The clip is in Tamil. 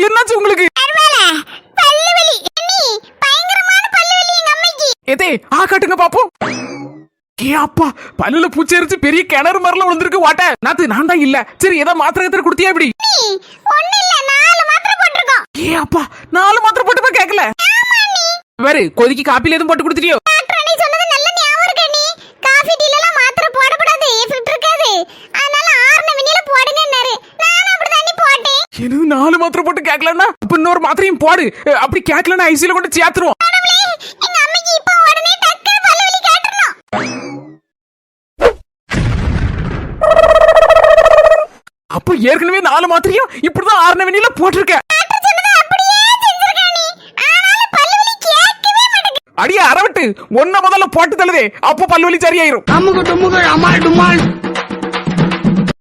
என்னாச்சு உங்களுக்கு? காட்டுங்க பாப்போம். அப்பா பல்லுல பூச்சரிச்சு பெரிய கிணறு மரல விழுந்திருக்கு வாட்ட. நாத்து நான் தான் இல்ல. சரி ஏதோ மாத்திரை குடுத்தியா இப்படி? அப்பா 4 மாத்திரை போட்டுமா கேக்கல. வேறு கொதிக்கு காப்பில எதுவும் போட்டு கொடுத்துட்டியோ? எனக்கு 4 மாத்திரை போட்டு கேக்கலன்னா அப்ப இன்னொரு மாத்திரையும் போடு. அப்படி கேக்கலன்னா ஐசியூல கொண்டு சேர்த்துருவோம். அப்ப ஏற்கனவே 4 மாத்திரையும் இப்படிதான் 6 வெண்ணில போட்டிருக்க. அடியே அரவட்டு ஒன்ன முதல்ல போட்டு தள்ளுதே, அப்ப பல்வலி சரியாயிரும்.